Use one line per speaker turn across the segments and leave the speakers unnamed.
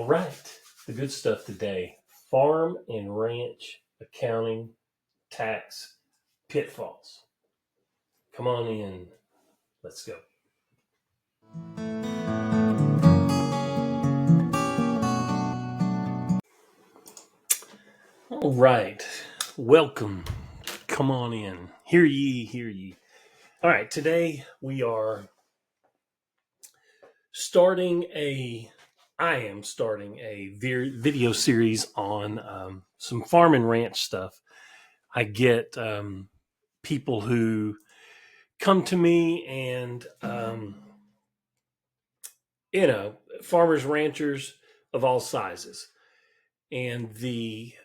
All right, the good stuff today: farm and ranch accounting tax pitfalls. Come on in. Let's go. All right, welcome. Come on in. Hear ye, hear ye. All right, today we are I am starting a video series on some farm and ranch stuff. I get people who come to me and farmers, ranchers of all sizes. And the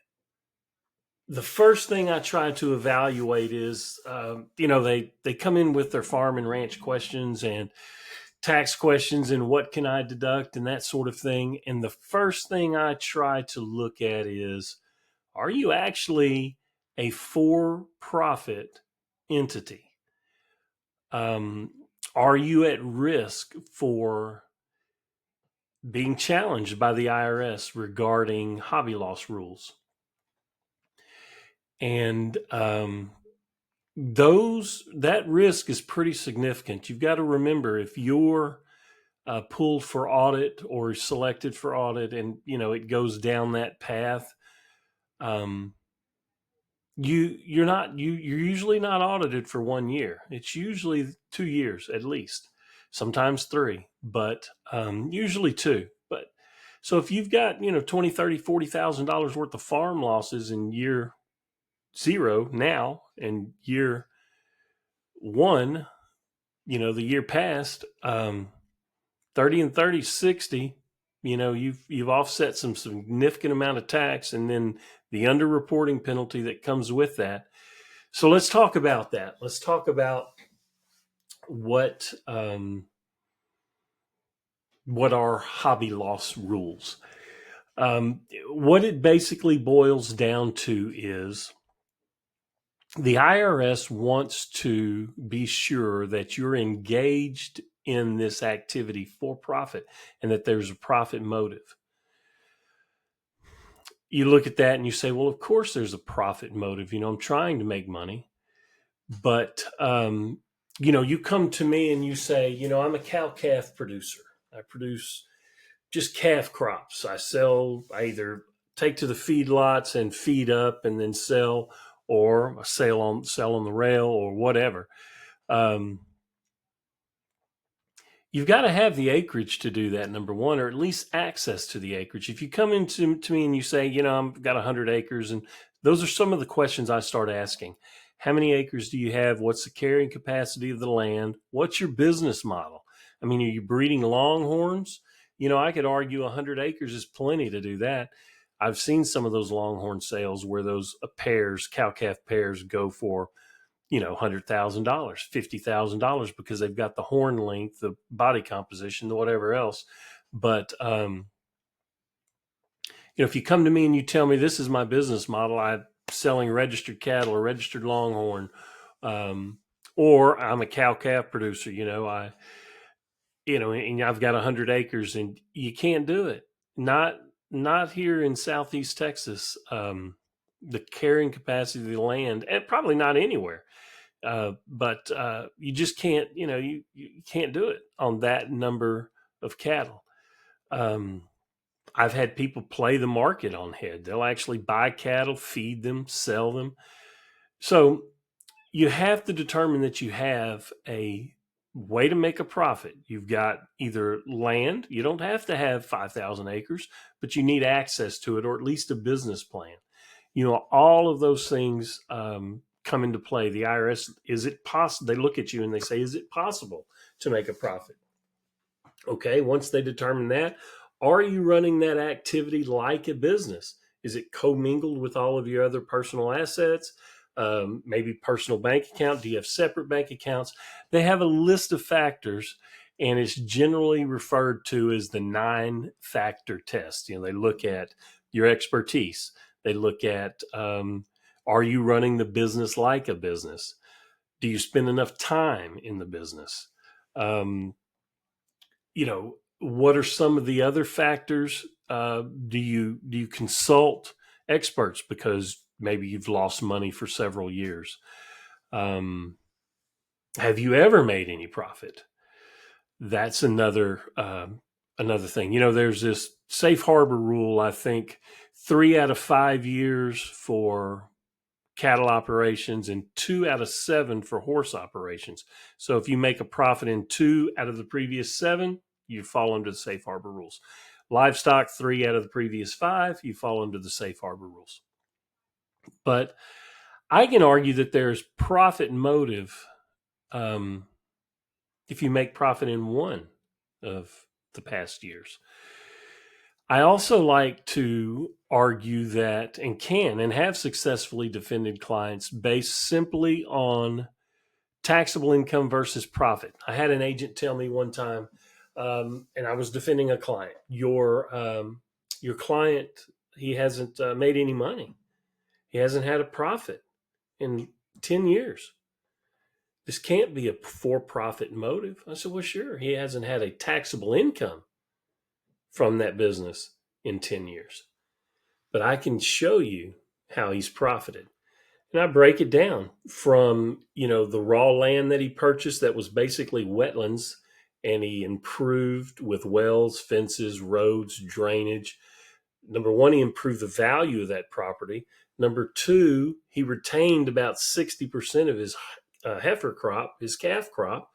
first thing I try to evaluate is, they come in with their farm and ranch questions and tax questions and what can I deduct and that sort of thing. And the first thing I try to look at is, are you actually a for-profit entity? Are you at risk for being challenged by the IRS regarding hobby loss rules? And that risk is pretty significant. You've got to remember, if you're pulled for audit or selected for audit, and it goes down that path, you're usually not audited for 1 year. It's usually 2 years at least, sometimes 3, but usually 2. But so if you've got $20,000, $30,000, $40,000 worth of farm losses in year 0 now, and year 1, the year past, 30 and 30, 60, you've offset some significant amount of tax, and then the underreporting penalty that comes with that. So let's talk about that. Let's talk about what are hobby loss rules. What it basically boils down to is, the IRS wants to be sure that you're engaged in this activity for profit and that there's a profit motive. You look at that and you say, well, of course there's a profit motive. I'm trying to make money. But, you come to me and you say, I'm a cow-calf producer. I produce just calf crops. I either take to the feedlots and feed up and then sell, or sell on the rail or whatever. You've got to have the acreage to do that, number one, or at least access to the acreage. If you come into me and you say, I've got 100 acres, and those are some of the questions I start asking. How many acres do you have? What's the carrying capacity of the land? What's your business model? I mean, are you breeding longhorns? I could argue 100 acres is plenty to do that. I've seen some of those longhorn sales where those cow-calf pairs go for, $100,000, $50,000 because they've got the horn length, the body composition, whatever else. But, if you come to me and you tell me this is my business model, I'm selling registered cattle or registered longhorn, or I'm a cow-calf producer, and I've got 100 acres, and you can't do it. Not here in Southeast Texas. The carrying capacity of the land, and probably not anywhere. But you just can't, you can't do it on that number of cattle. I've had people play the market on head. They'll actually buy cattle, feed them, sell them. So you have to determine that you have a way to make a profit. You've got either land. You don't have to have 5,000 acres, but you need access to it, or at least a business plan. All of those things come into play. The IRS, is it possible? They look at you and they say, is it possible to make a profit? Okay, once they determine that, are you running that activity like a business? Is it commingled with all of your other personal assets? Maybe personal bank account? Do you have separate bank accounts? They have a list of factors, and it's generally referred to as the 9-factor test. They look at your expertise. They look at, are you running the business like a business? Do you spend enough time in the business? What are some of the other factors? Do you consult experts because maybe you've lost money for several years? Um, have you ever made any profit? That's another thing. There's this safe harbor rule. I think 3 out of 5 years for cattle operations and 2 out of 7 for horse operations. So if you make a profit in 2 out of the previous 7, you fall under the safe harbor rules. Livestock, 3 out of the previous 5, you fall under the safe harbor rules. But I can argue that there's profit motive um, if you make profit in one of the past years. I also like to argue that and can and have successfully defended clients based simply on taxable income versus profit. I had an agent tell me one time, and I was defending a client. Your client, he hasn't made any money. He hasn't had a profit in 10 years. This can't be a for-profit motive. I said, well, sure. He hasn't had a taxable income from that business in 10 years. But I can show you how he's profited. And I break it down from, the raw land that he purchased that was basically wetlands, and he improved with wells, fences, roads, drainage. Number one, he improved the value of that property. Number two, he retained about 60% of his heifer crop, his calf crop,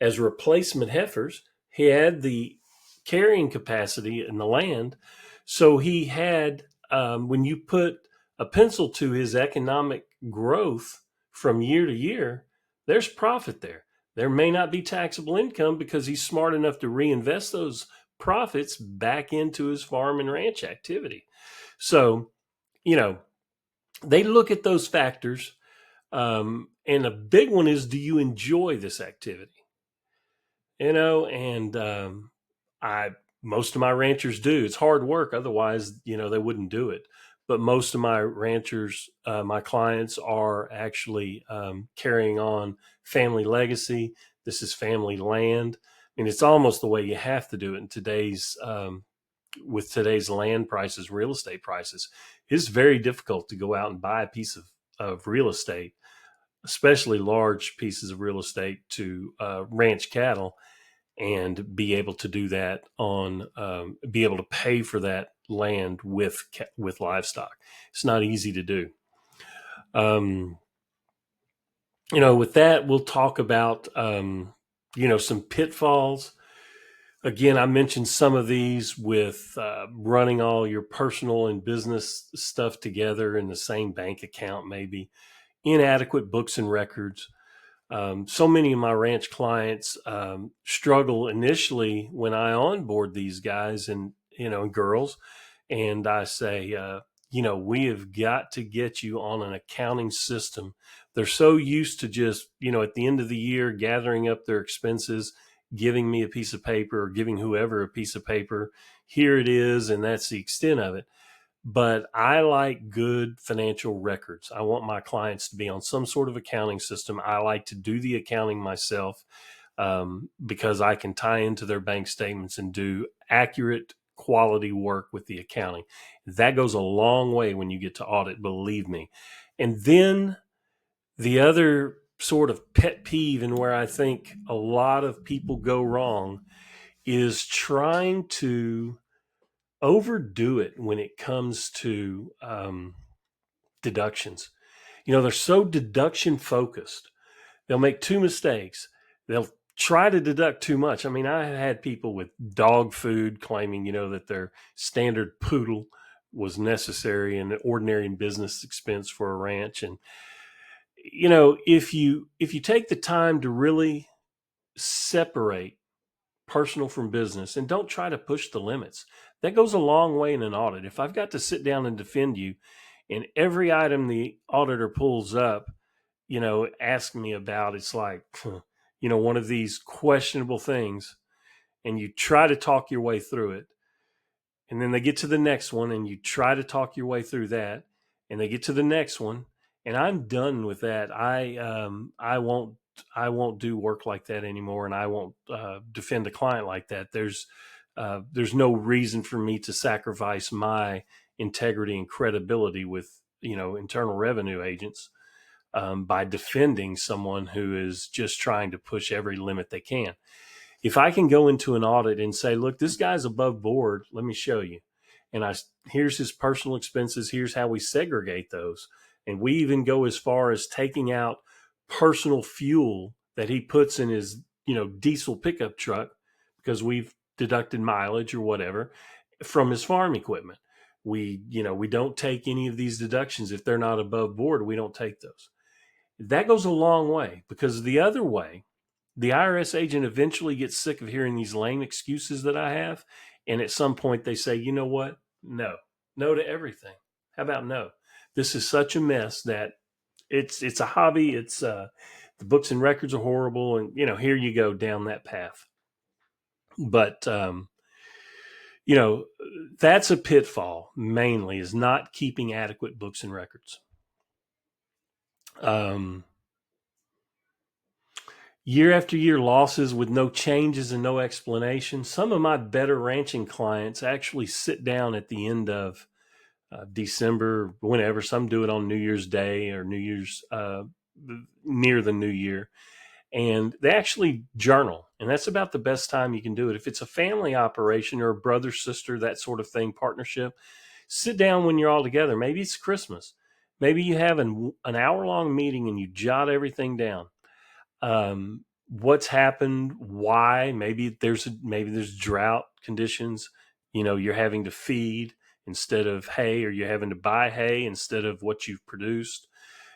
as replacement heifers. He had the carrying capacity in the land. So he had, when you put a pencil to his economic growth from year to year, there's profit there. There may not be taxable income because he's smart enough to reinvest those profits back into his farm and ranch activity. So, they look at those factors. And a big one is, do you enjoy this activity? And I most of my ranchers do. It's hard work, otherwise, they wouldn't do it. But most of my ranchers, my clients, are actually carrying on family legacy. This is family land, and it's almost the way you have to do it in today's with today's land prices, real estate prices. It's very difficult to go out and buy a piece of real estate, especially large pieces of real estate, to ranch cattle, and be able to do that be able to pay for that land with livestock. It's not easy to do. Um, with that, we'll talk about some pitfalls. Again, I mentioned some of these with running all your personal and business stuff together in the same bank account, maybe inadequate books and records. So many of my ranch clients struggle initially when I onboard these guys and girls, and I say, we have got to get you on an accounting system. They're so used to just at the end of the year gathering up their expenses, giving me a piece of paper, or giving whoever a piece of paper. Here it is, and that's the extent of it. But I like good financial records. I want my clients to be on some sort of accounting system. I like to do the accounting myself because I can tie into their bank statements and do accurate quality work with the accounting. That goes a long way when you get to audit, believe me. And then the other sort of pet peeve, and where I think a lot of people go wrong, is trying to overdo it when it comes to deductions. They're so deduction focused. They'll make two mistakes. They'll try to deduct too much. I mean, I had people with dog food claiming, that their standard poodle was necessary and ordinary business expense for a ranch. And, if you take the time to really separate personal from business and don't try to push the limits, that goes a long way in an audit. If I've got to sit down and defend you, and every item the auditor pulls up, ask me about, it's like, one of these questionable things, and you try to talk your way through it. And then they get to the next one, and you try to talk your way through that, and they get to the next one, and I'm done with that. I won't do work like that anymore, and I won't defend a client like that. there's no reason for me to sacrifice my integrity and credibility with, Internal Revenue agents, by defending someone who is just trying to push every limit they can. If I can go into an audit and say, look, this guy's above board, let me show you. And here's his personal expenses. Here's how we segregate those. And we even go as far as taking out personal fuel that he puts in his, diesel pickup truck, because we've deducted mileage or whatever from his farm equipment. We don't take any of these deductions. If they're not above board, we don't take those. That goes a long way, because the other way, the IRS agent eventually gets sick of hearing these lame excuses that I have. And at some point they say, you know what? No to everything. How about no? This is such a mess that it's a hobby. It's the books and records are horrible. And, here you go down that path. But, that's a pitfall, mainly, is not keeping adequate books and records. Year after year losses with no changes and no explanation. Some of my better ranching clients actually sit down at the end of December, whenever. Some do it on New Year's Day or New Year's near the New Year, and they actually journal. And that's about the best time you can do it. If it's a family operation or a brother, sister, that sort of thing, partnership, sit down when you're all together. Maybe it's Christmas. Maybe you have an hour-long meeting and you jot everything down. What's happened, why, maybe there's drought conditions, you're having to feed instead of hay, or you're having to buy hay instead of what you've produced.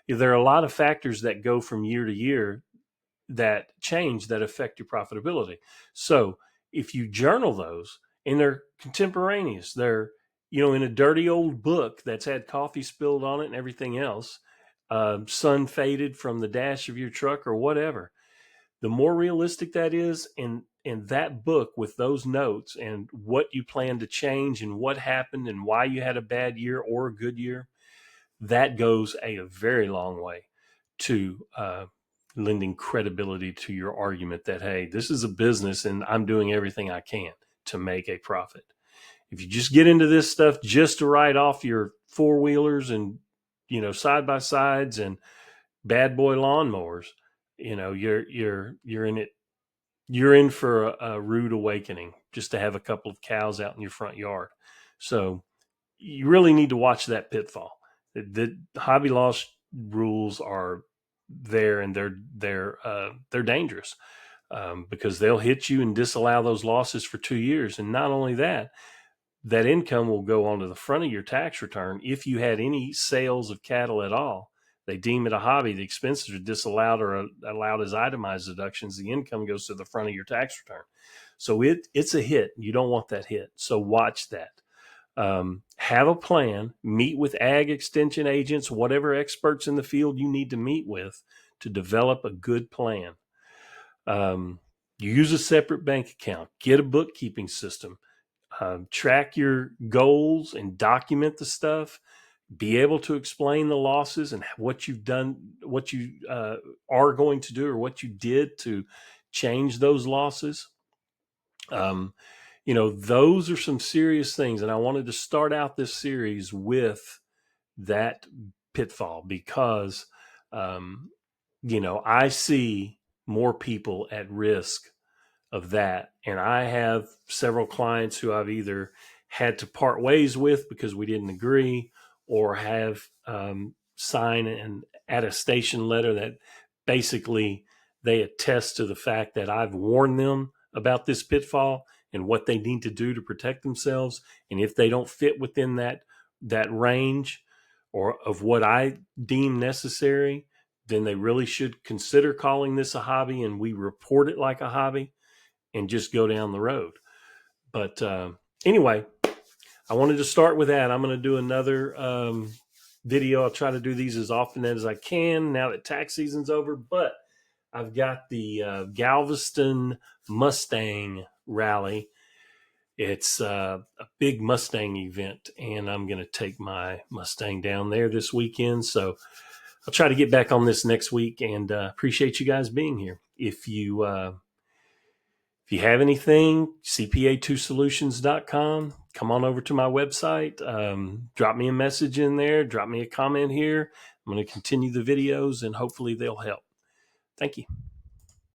There are a lot of factors that go from year to year that change, that affect your profitability. So if you journal those, and they're contemporaneous, they're, in a dirty old book that's had coffee spilled on it and everything else, sun faded from the dash of your truck or whatever, the more realistic that is, in that book with those notes and what you plan to change and what happened and why you had a bad year or a good year, that goes a very long way to lending credibility to your argument that, hey, this is a business and I'm doing everything I can to make a profit. If you just get into this stuff just to write off your four-wheelers and, side-by-sides and bad boy lawnmowers, you're in for a rude awakening just to have a couple of cows out in your front yard. So you really need to watch that pitfall. The hobby loss rules are there, and they're dangerous, because they'll hit you and disallow those losses for 2 years. And not only that, that income will go onto the front of your tax return. If you had any sales of cattle at all, they deem it a hobby. The expenses are disallowed or allowed as itemized deductions. The income goes to the front of your tax return. So it's a hit. You don't want that hit. So watch that. Have a plan, meet with ag extension agents, whatever experts in the field you need to meet with to develop a good plan. Use a separate bank account, get a bookkeeping system, track your goals and document the stuff, be able to explain the losses and what you've done, what you are going to do, or what you did to change those losses. Those are some serious things. And I wanted to start out this series with that pitfall because, I see more people at risk of that. And I have several clients who I've either had to part ways with because we didn't agree, or have sign an attestation letter that basically they attest to the fact that I've warned them about this pitfall and what they need to do to protect themselves. And if they don't fit within that range or of what I deem necessary, then they really should consider calling this a hobby, and we report it like a hobby and just go down the road. But anyway, I wanted to start with that. I'm going to do another video. I'll try to do these as often as I can now that tax season's over. But I've got the Galveston Mustang Rally. It's a big Mustang event, and I'm going to take my Mustang down there this weekend. So I'll try to get back on this next week, and appreciate you guys being here. If you If you have anything, cpa2solutions.com. Come on over to my website. Drop me a message in there. Drop me a comment here. I'm going to continue the videos, and hopefully they'll help. Thank you.